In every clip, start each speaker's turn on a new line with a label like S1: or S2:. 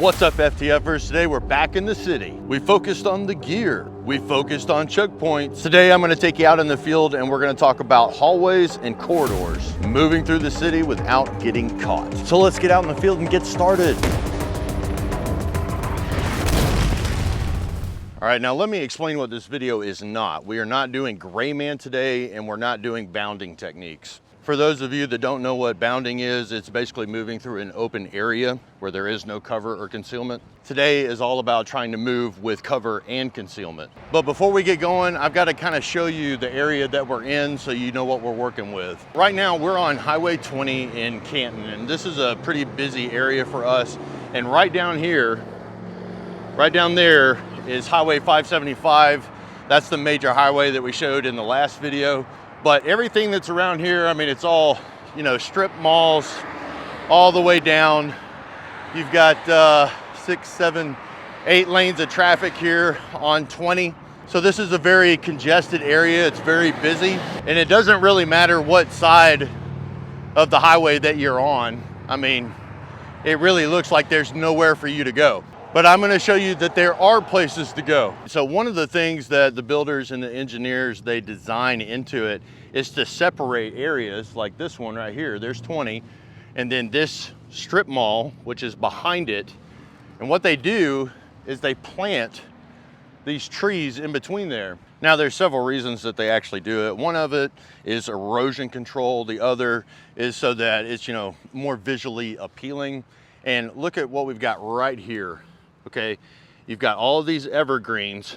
S1: What's up, FTFers? Today we're back in the city. We focused on the gear. We focused on choke points. Today I'm gonna take you out in the field and we're gonna talk about hallways and corridors, moving through the city without getting caught. So let's get out in the field and get started. All right, now let me explain what this video is not. We are not doing gray man today, and we're not doing bounding techniques. For those of you that don't know what bounding is, it's basically moving through an open area where there is no cover or concealment. Today is all about trying to move with cover and concealment. But before we get going, I've got to kind of show you the area that we're in so you know what we're working with. Right now, we're on Highway 20 in Canton, and this is a pretty busy area for us. And right down here, right down there is Highway 575. That's the major highway that we showed in the last video. But everything that's around here, I mean, it's all, you know, strip malls all the way down. You've got 6, 7, 8 lanes of traffic here on 20. So this is a very congested area. It's very busy, and it doesn't really matter what side of the highway that you're on. I mean, it really looks like there's nowhere for you to go. But I'm gonna show you that there are places to go. So one of the things that the builders and the engineers, they design into it is to separate areas like this one right here. There's 20, and then this strip mall, which is behind it. And what they do is they plant these trees in between there. Now there's several reasons that they actually do it. One of it is erosion control. The other is so that it's, you know, more visually appealing. And look at what we've got right here. Okay, you've got all of these evergreens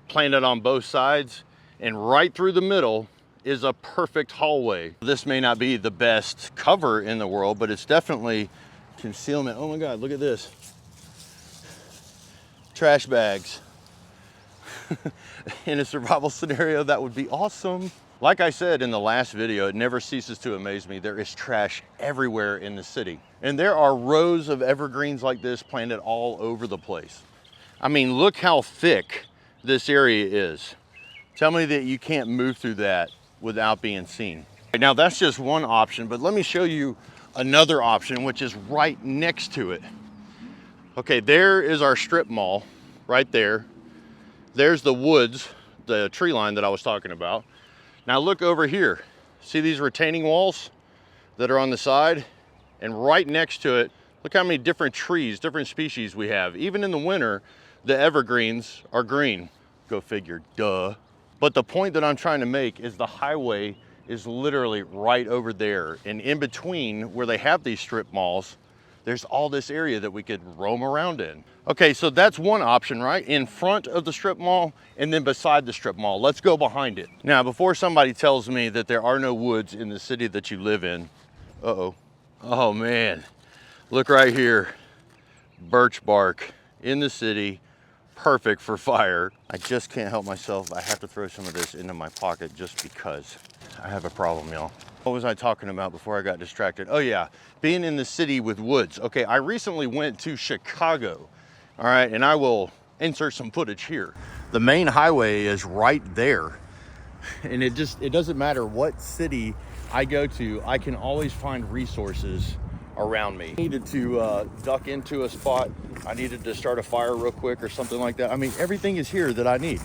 S1: planted on both sides, and right through the middle is a perfect hallway. This may not be the best cover in the world, but it's definitely concealment. Oh my God, look at this. Trash bags. In a survival scenario, that would be awesome. Like I said in the last video, it never ceases to amaze me. There is trash everywhere in the city. And there are rows of evergreens like this planted all over the place. I mean, look how thick this area is. Tell me that you can't move through that without being seen. Now that's just one option, but let me show you another option, which is right next to it. Okay, there is our strip mall right there. There's the woods, the tree line that I was talking about. Now look over here. See these retaining walls that are on the side? And right next to it, look how many different trees, different species we have. Even in the winter, the evergreens are green. Go figure, duh. But the point that I'm trying to make is the highway is literally right over there. And in between where they have these strip malls, there's all this area that we could roam around in. Okay, so that's one option, right? In front of the strip mall and then beside the strip mall. Let's go behind it. Now, before somebody tells me that there are no woods in the city that you live in, uh-oh. Oh man, look right here. Birch bark in the city, perfect for fire. I just can't help myself. I have to throw some of this into my pocket just because I have a problem, y'all. What was I talking about before I got distracted? Oh yeah, being in the city with woods. Okay, I recently went to Chicago, all right, and I will insert some footage here. The main highway is right there, and it doesn't matter what city I go to, I can always find resources around me. I needed to duck into a spot. I needed to start a fire real quick or something like that. I mean, everything is here that I need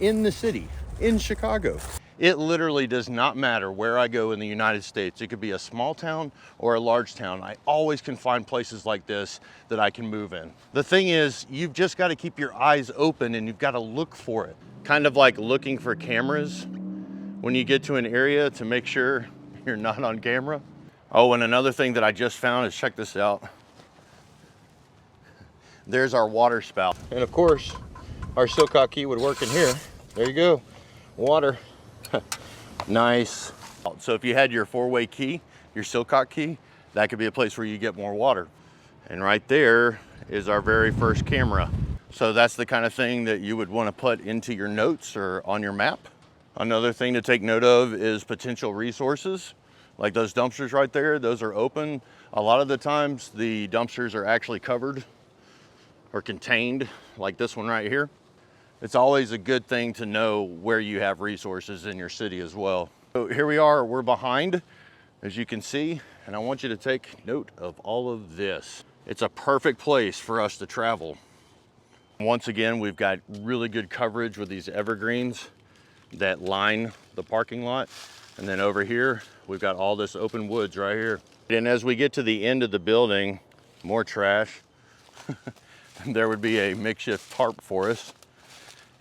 S1: in the city, in Chicago. It literally does not matter where I go in the United States. It could be a small town or a large town. I always can find places like this that I can move in. The thing is, you've just got to keep your eyes open and you've got to look for it. Kind of like looking for cameras when you get to an area to make sure you're not on camera. Oh, and another thing that I just found is, check this out. There's our water spout. And of course, our Silcock key would work in here. There you go, water. Nice. So if you had your 4-way key, your Silcock key, that could be a place where you get more water. And right there is our very first camera. So that's the kind of thing that you would want to put into your notes or on your map. Another thing to take note of is potential resources. Like those dumpsters right there, those are open. A lot of the times the dumpsters are actually covered or contained, like this one right here. It's always a good thing to know where you have resources in your city as well. So here we are, we're behind, as you can see, and I want you to take note of all of this. It's a perfect place for us to travel. Once again, we've got really good coverage with these evergreens that line the parking lot. And then over here, we've got all this open woods right here. And as we get to the end of the building, more trash. There would be a makeshift tarp for us.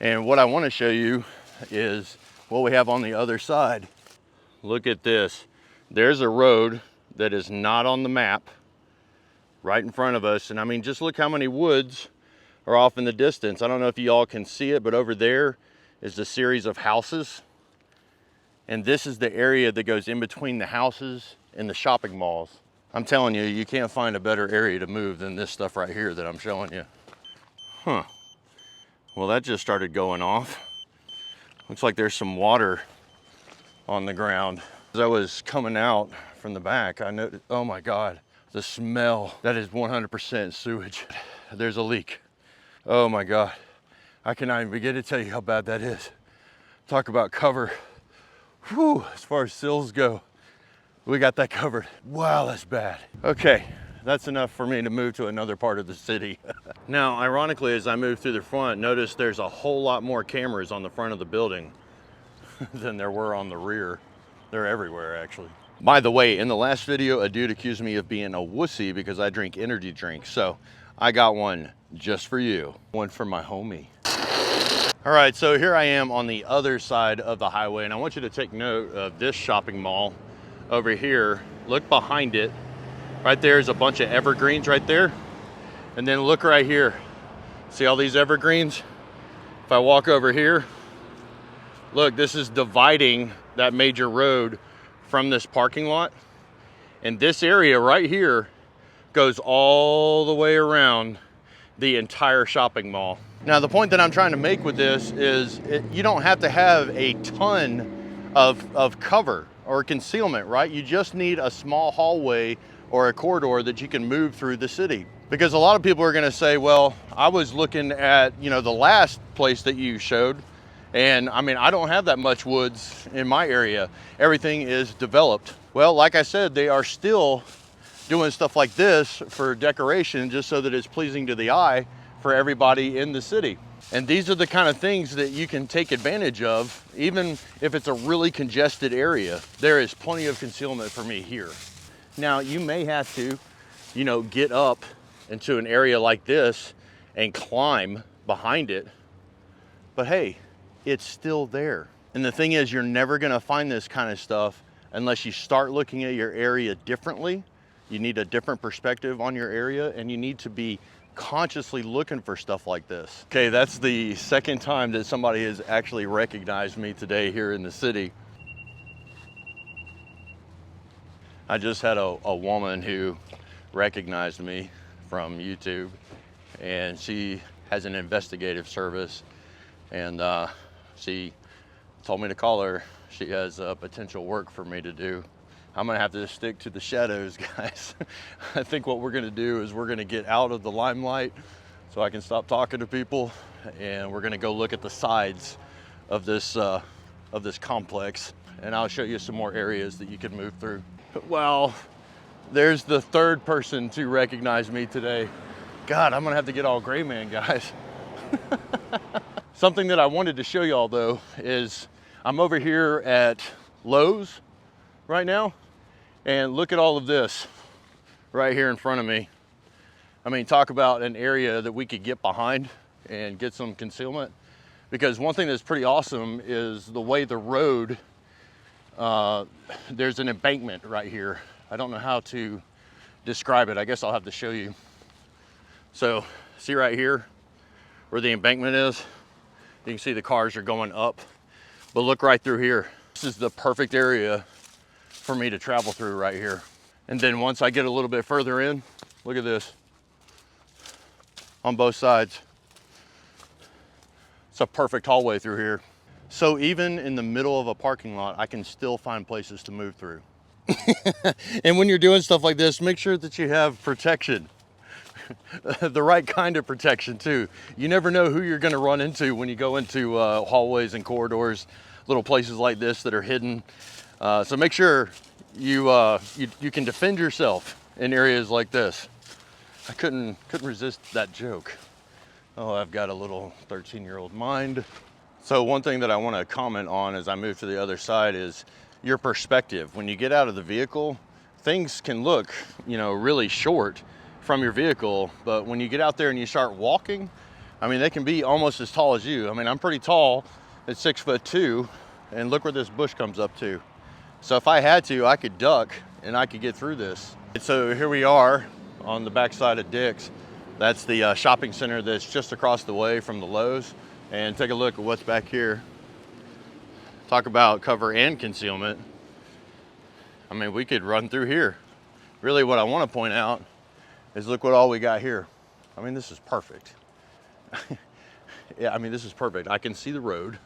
S1: And what I want to show you is what we have on the other side. Look at this. There's a road that is not on the map right in front of us. And I mean, just look how many woods are off in the distance. I don't know if you all can see it, but over there is the series of houses. And this is the area that goes in between the houses and the shopping malls. I'm telling you, you can't find a better area to move than this stuff right here that I'm showing you. Huh. Well, that just started going off. Looks like there's some water on the ground. As I was coming out from the back, I noticed, oh my God, the smell. That is 100% sewage. There's a leak. Oh my God. I cannot even begin to tell you how bad that is. Talk about cover. Whew, as far as sills go, we got that covered. Wow, that's bad. Okay, that's enough for me to move to another part of the city. Now, ironically, as I move through the front, notice there's a whole lot more cameras on the front of the building than there were on the rear. They're everywhere, actually. By the way, in the last video, a dude accused me of being a wussy because I drink energy drinks. So I got one just for you. One for my homie. All right, so here I am on the other side of the highway, and I want you to take note of this shopping mall over here. Look behind it. Right there is a bunch of evergreens right there. And then look right here. See all these evergreens? If I walk over here, look, this is dividing that major road from this parking lot. And this area right here goes all the way around the entire shopping mall. Now, the point that I'm trying to make with this is you don't have to have a ton of cover or concealment, right? You just need a small hallway or a corridor that you can move through the city. Because a lot of people are gonna say, well, I was looking at, you know, the last place that you showed, and I mean, I don't have that much woods in my area. Everything is developed. Well, like I said, they are still doing stuff like this for decoration just so that it's pleasing to the eye for everybody in the city. And these are the kind of things that you can take advantage of, even if it's a really congested area. There is plenty of concealment for me here. Now, you may have to, you know, get up into an area like this and climb behind it, but hey, it's still there. And the thing is, you're never gonna find this kind of stuff unless you start looking at your area differently. You need a different perspective on your area, and you need to be consciously looking for stuff like this. Okay, that's the second time that somebody has actually recognized me today here in the city. I just had a woman who recognized me from YouTube, and she has an investigative service, and she told me to call her. She has potential work for me to do. I'm gonna have to stick to the shadows, guys. I think what we're gonna do is we're gonna get out of the limelight so I can stop talking to people, and we're gonna go look at the sides of this complex, and I'll show you some more areas that you can move through. Well, there's the third person to recognize me today. God, I'm gonna have to get all gray man, guys. Something that I wanted to show y'all though is I'm over here at Lowe's right now, and look at all of this right here in front of me. I mean, talk about an area that we could get behind and get some concealment. Because one thing that's pretty awesome is the way the road, there's an embankment right here. I don't know how to describe it. I guess I'll have to show you. So see right here where the embankment is? You can see the cars are going up, but look right through here. This is the perfect area for me to travel through right here. And then once I get a little bit further in, look at this on both sides. It's a perfect hallway through here. So even in the middle of a parking lot, I can still find places to move through. And when you're doing stuff like this, make sure that you have protection. The right kind of protection too. You never know who you're gonna run into when you go into hallways and corridors, little places like this that are hidden. So make sure you can defend yourself in areas like this. I couldn't resist that joke. Oh, I've got a little 13-year-old mind. So one thing that I want to comment on as I move to the other side is your perspective. When you get out of the vehicle, things can look, you know, really short from your vehicle, but when you get out there and you start walking, I mean, they can be almost as tall as you. I mean, I'm pretty tall at 6'2", and look where this bush comes up to. So if I had to, I could duck and I could get through this. And so here we are on the backside of Dick's. That's the shopping center that's just across the way from the Lowe's. And take a look at what's back here. Talk about cover and concealment. I mean, we could run through here. Really what I want to point out is look what all we got here. I mean, this is perfect. Yeah, I mean, this is perfect. I can see the road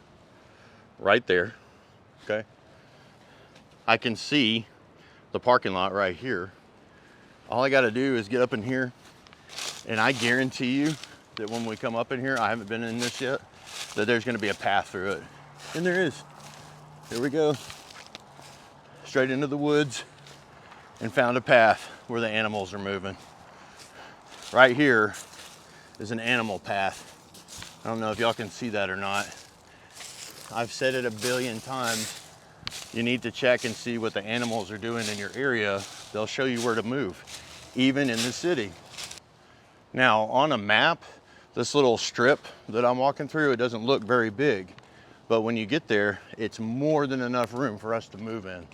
S1: right there, okay? I can see the parking lot right here. All I gotta do is get up in here, and I guarantee you that when we come up in here, I haven't been in this yet, that there's gonna be a path through it. And there is. Here we go. Straight into the woods, and found a path where the animals are moving. Right here is an animal path. I don't know if y'all can see that or not. I've said it a billion times. You need to check and see what the animals are doing in your area. They'll show you where to move, even in the city. Now, on a map, this little strip that I'm walking through, it doesn't look very big, but when you get there, it's more than enough room for us to move in.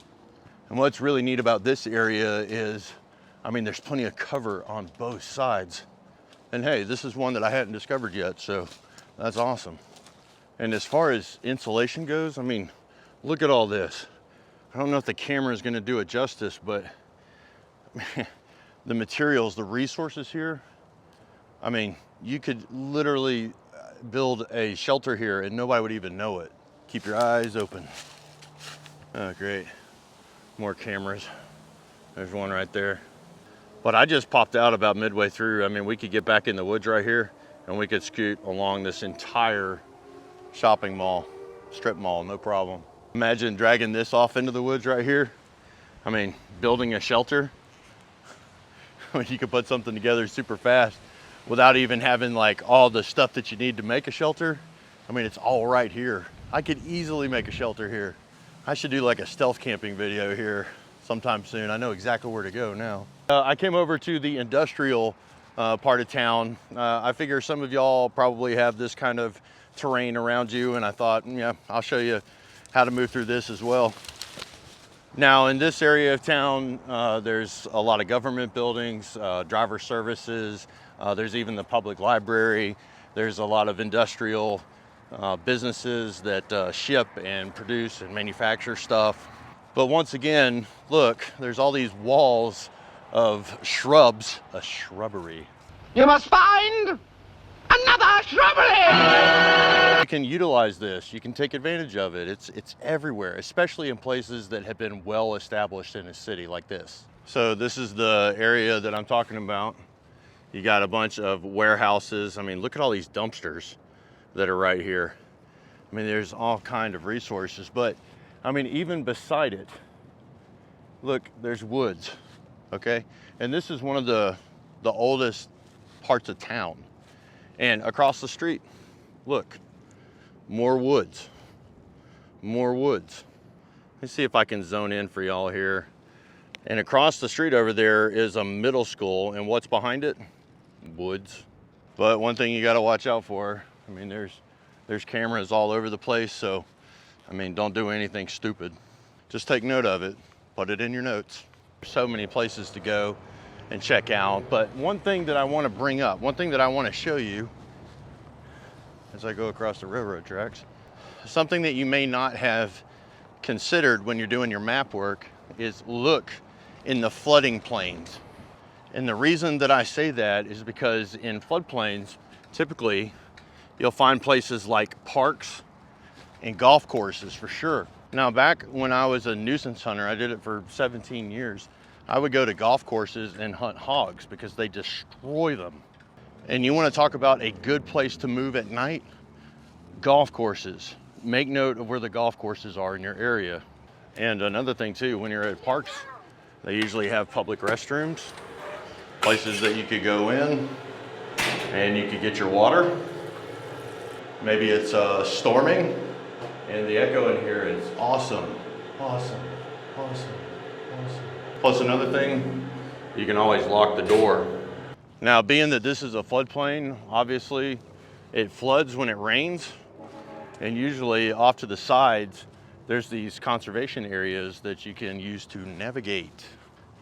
S1: And what's really neat about this area is, I mean, there's plenty of cover on both sides. And hey, this is one that I hadn't discovered yet, so that's awesome. And as far as insulation goes, I mean, look at all this. I don't know if the camera is gonna do it justice, but the materials, the resources here, I mean, you could literally build a shelter here and nobody would even know it. Keep your eyes open. Oh, great. More cameras. There's one right there. But I just popped out about midway through. I mean, we could get back in the woods right here and we could scoot along this entire shopping mall, strip mall, no problem. Imagine dragging this off into the woods right here. I mean, building a shelter. You could put something together super fast without even having like all the stuff that you need to make a shelter. I mean, it's all right here. I could easily make a shelter here. I should do like a stealth camping video here sometime soon. I know exactly where to go now. I came over to the industrial part of town. I figure some of y'all probably have this kind of terrain around you, and I thought, yeah, I'll show you how to move through this as well. Now, in this area of town, there's a lot of government buildings, driver services, there's even the public library. There's a lot of industrial businesses that ship and produce and manufacture stuff. But once again, look, there's all these walls of shrubs, a shrubbery.
S2: You must find another shrubbery!
S1: You can utilize this, you can take advantage of it. It's everywhere, especially in places that have been well established in a city like this. So this is the area that I'm talking about. You got a bunch of warehouses. I mean, look at all these dumpsters that are right here. I mean, there's all kind of resources, but I mean, even beside it, look, there's woods, okay? And this is one of the oldest parts of town. And across the street, look, more woods, more woods. Let's see if I can zone in for y'all here. And across the street over there is a middle school, and what's behind it? Woods. But one thing you gotta watch out for, I mean, there's cameras all over the place, so I mean, don't do anything stupid. Just take note of it, put it in your notes. There's so many places to go and check out, but one thing that I want to bring up, one thing that I want to show you as I go across the railroad tracks, something that you may not have considered when you're doing your map work is look in the flooding plains. And the reason that I say that is because in floodplains, typically you'll find places like parks and golf courses for sure. Now, back when I was a nuisance hunter, I did it for 17 years. I would go to golf courses and hunt hogs because they destroy them. And you want to talk about a good place to move at night? Golf courses. Make note of where the golf courses are in your area. And another thing too, when you're at parks, they usually have public restrooms. Places that you could go in and you could get your water. Maybe it's storming, and the echo in here is awesome. Awesome, awesome, awesome. Plus another thing, you can always lock the door. Now, being that this is a floodplain, obviously it floods when it rains, and usually off to the sides, there's these conservation areas that you can use to navigate.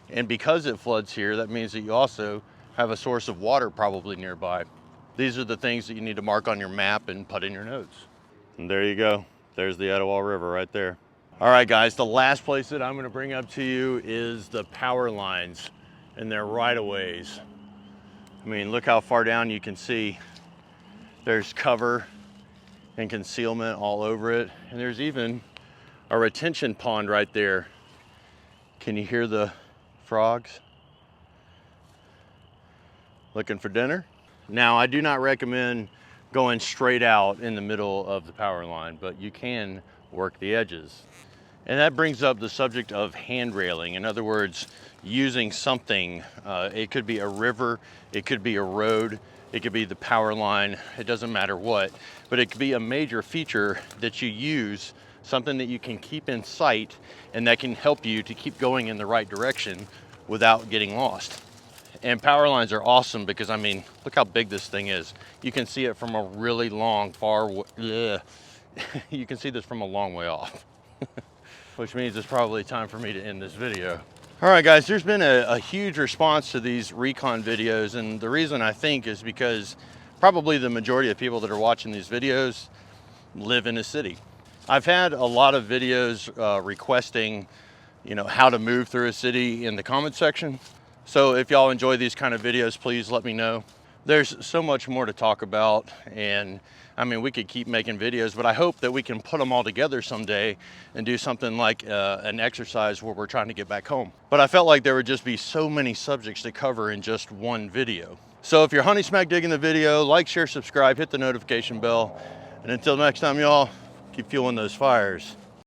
S1: And because it floods here, that means that you also have a source of water probably nearby. These are the things that you need to mark on your map and put in your notes. And there you go. There's the Etowah River right there. All right, guys, the last place that I'm gonna bring up to you is the power lines and their right-of-ways. I mean, look how far down you can see. There's cover and concealment all over it. And there's even a retention pond right there. Can you hear the frogs? Looking for dinner? Now, I do not recommend going straight out in the middle of the power line, but you can work the edges. And that brings up the subject of hand railing. In other words, using something. It could be a river, it could be a road, it could be the power line, it doesn't matter what, but it could be a major feature that you use, something that you can keep in sight and that can help you to keep going in the right direction without getting lost. And power lines are awesome because, I mean, look how big this thing is. You can see it from a really long, you can see this from a long way off. Which means it's probably time for me to end this video. All right, guys, there's been a huge response to these recon videos, and the reason I think is because probably the majority of people that are watching these videos live in a city. I've had a lot of videos requesting, you know, how to move through a city in the comment section. So if y'all enjoy these kind of videos, please let me know. There's so much more to talk about, and I mean, we could keep making videos, but I hope that we can put them all together someday and do something like an exercise where we're trying to get back home. But I felt like there would just be so many subjects to cover in just one video. So if you're honey smack digging the video, like, share, subscribe, hit the notification bell. And until next time, y'all, keep fueling those fires.